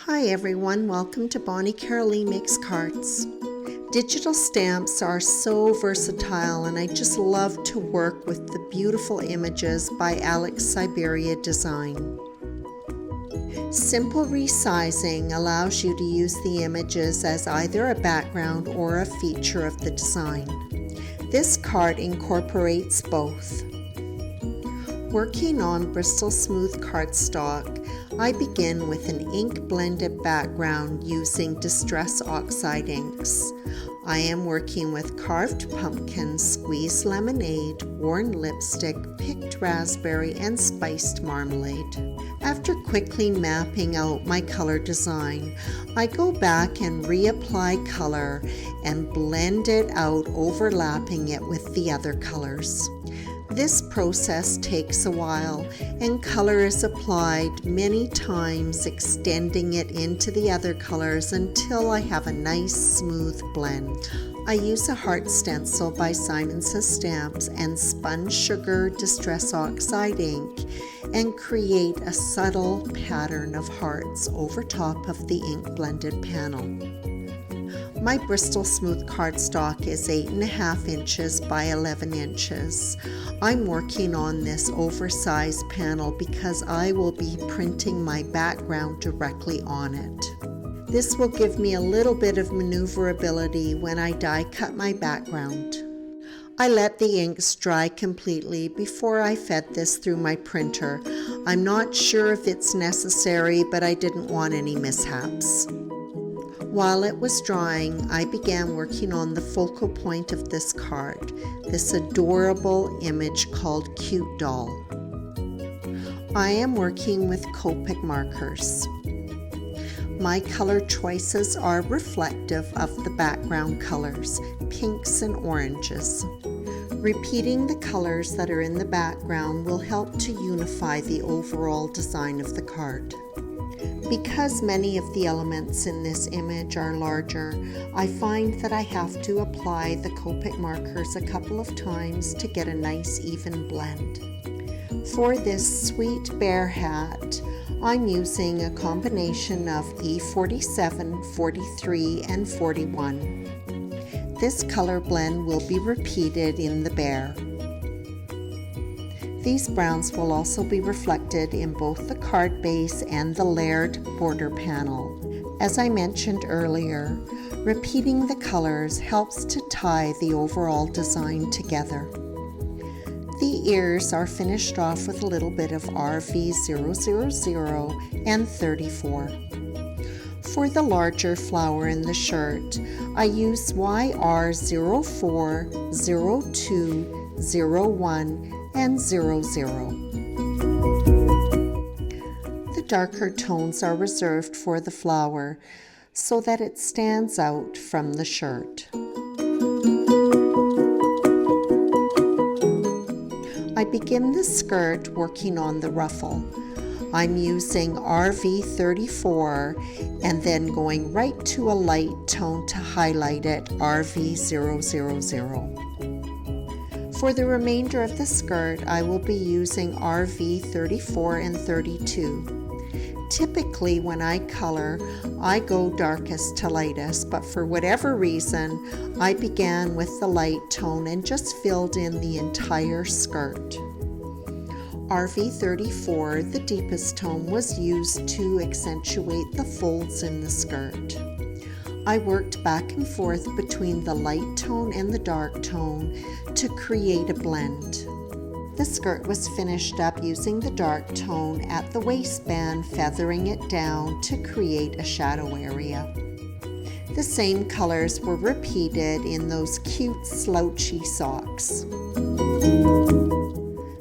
Hi everyone, welcome to BONNIECAROLLEE Makes Cards. Digital stamps are so versatile and I just love to work with the beautiful images by Syberia Design. Simple resizing allows you to use the images as either a background or a feature of the design. This card incorporates both. Working on Bristol Smooth cardstock, I begin with an ink blended background using Distress Oxide inks. I am working with carved pumpkin, squeezed lemonade, worn lipstick, picked raspberry, and spiced marmalade. After quickly mapping out my color design, I go back and reapply color and blend it out, overlapping it with the other colors. This process takes a while and color is applied many times, extending it into the other colors until I have a nice smooth blend. I use a heart stencil by Simon Says Stamps and spun sugar Distress Oxide ink and create a subtle pattern of hearts over top of the ink blended panel. My Bristol Smooth cardstock is 8.5 inches by 11 inches. I'm working on this oversized panel because I will be printing my background directly on it. This will give me a little bit of maneuverability when I die cut my background. I let the inks dry completely before I fed this through my printer. I'm not sure if it's necessary, but I didn't want any mishaps. While it was drying, I began working on the focal point of this card, this adorable image called Cute Doll. I am working with Copic markers. My color choices are reflective of the background colors, pinks and oranges. Repeating the colors that are in the background will help to unify the overall design of the card. Because many of the elements in this image are larger, I find that I have to apply the Copic markers a couple of times to get a nice even blend. For this sweet bear hat, I'm using a combination of E47, 43, and 41. This color blend will be repeated in the bear. These browns will also be reflected in both the card base and the layered border panel. As I mentioned earlier, repeating the colors helps to tie the overall design together. The ears are finished off with a little bit of RV000 and 34. For the larger flower in the shirt, I use YR04, 02, 01, and 00. The darker tones are reserved for the flower so that it stands out from the shirt. I begin the skirt working on the ruffle. I'm using RV34 and then going right to a light tone to highlight it, RV000. For the remainder of the skirt, I will be using RV34 and 32. Typically, when I color, I go darkest to lightest, but for whatever reason, I began with the light tone and just filled in the entire skirt. RV34, the deepest tone, was used to accentuate the folds in the skirt. I worked back and forth between the light tone and the dark tone to create a blend. The skirt was finished up using the dark tone at the waistband, feathering it down to create a shadow area. The same colors were repeated in those cute slouchy socks.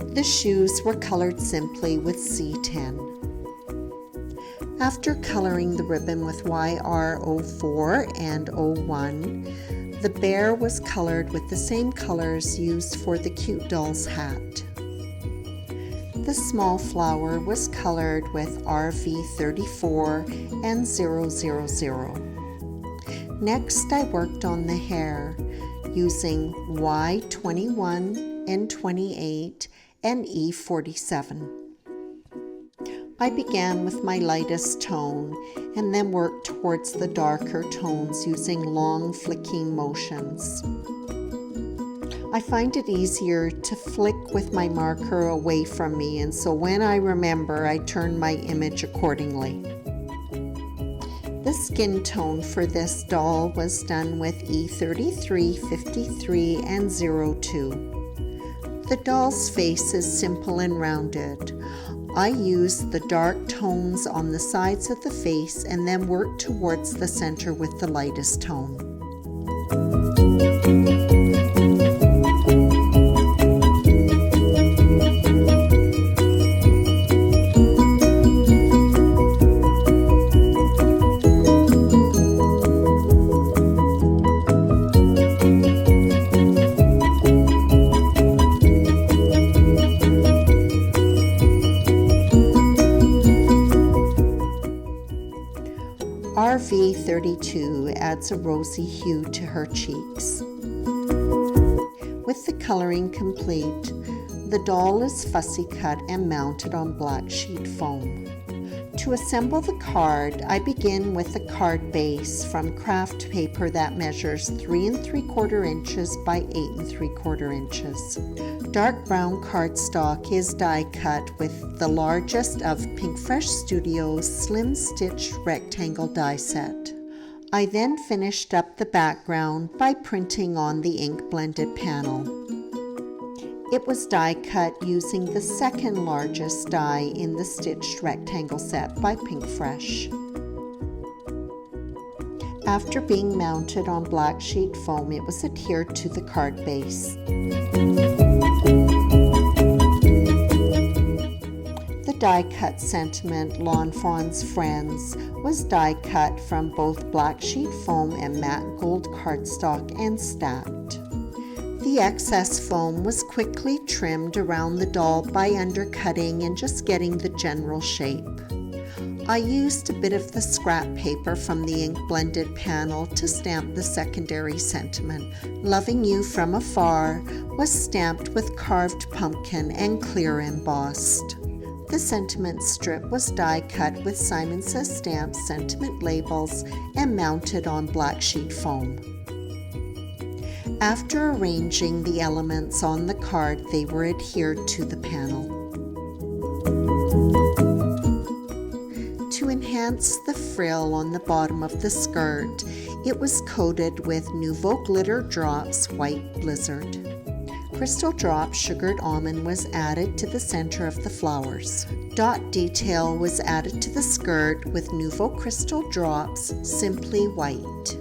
The shoes were colored simply with C10. After coloring the ribbon with YR04 and 01, the bear was colored with the same colors used for the Cute Doll's hat. The small flower was colored with RV34 and 000. Next, I worked on the hair using Y21 and 28 and E47. I began with my lightest tone and then work towards the darker tones using long flicking motions. I find it easier to flick with my marker away from me, and so when I remember, I turn my image accordingly. The skin tone for this doll was done with E33, 53, and 02. The doll's face is simple and rounded. I use the dark tones on the sides of the face and then work towards the center with the lightest tone. RV32 adds a rosy hue to her cheeks. With the coloring complete, the doll is fussy cut and mounted on black sheet foam. To assemble the card, I begin with a card base from craft paper that measures 3 3/4 inches by 8 3/4 inches. Dark brown cardstock is die cut with the largest of Pink Fresh Studios Slim Stitch Rectangle die set. I then finished up the background by printing on the ink blended panel. It was die cut using the second largest die in the stitched rectangle set by Pink Fresh. After being mounted on black sheet foam, it was adhered to the card base. The die cut sentiment Lawn Fawn's Friends was die cut from both black sheet foam and matte gold cardstock and stacked. The excess foam was quickly trimmed around the doll by undercutting and just getting the general shape. I used a bit of the scrap paper from the ink blended panel to stamp the secondary sentiment. Loving You From Afar was stamped with carved pumpkin and clear embossed. The sentiment strip was die cut with Simon Says Stamps sentiment labels and mounted on black sheet foam. After arranging the elements on the card, they were adhered to the panel. To enhance the frill on the bottom of the skirt, it was coated with Nouveau Glitter Drops White Blizzard. Crystal Drop Sugared Almond was added to the center of the flowers. Dot detail was added to the skirt with Nouveau Crystal Drops Simply White.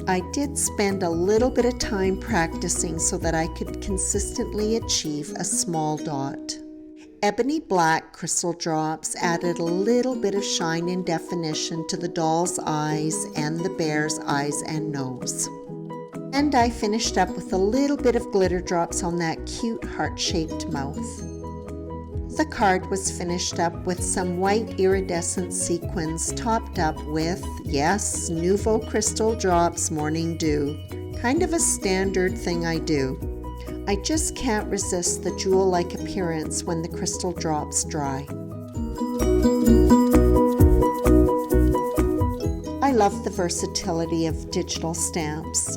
I did spend a little bit of time practicing so that I could consistently achieve a small dot. Ebony Black Crystal Drops added a little bit of shine and definition to the doll's eyes and the bear's eyes and nose. And I finished up with a little bit of glitter drops on that cute heart-shaped mouth. The card was finished up with some white iridescent sequins topped up with, yes, Nouveau Crystal Drops Morning Dew. Kind of a standard thing I do. I just can't resist the jewel-like appearance when the crystal drops dry. I love the versatility of digital stamps.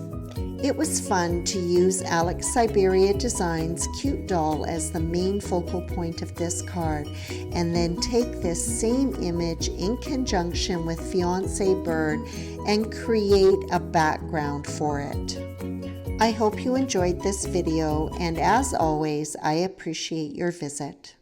It was fun to use Alex Syberia Designs' cute doll as the main focal point of this card, and then take this same image in conjunction with Fiancee bird and create a background for it. I hope you enjoyed this video, and as always, I appreciate your visit.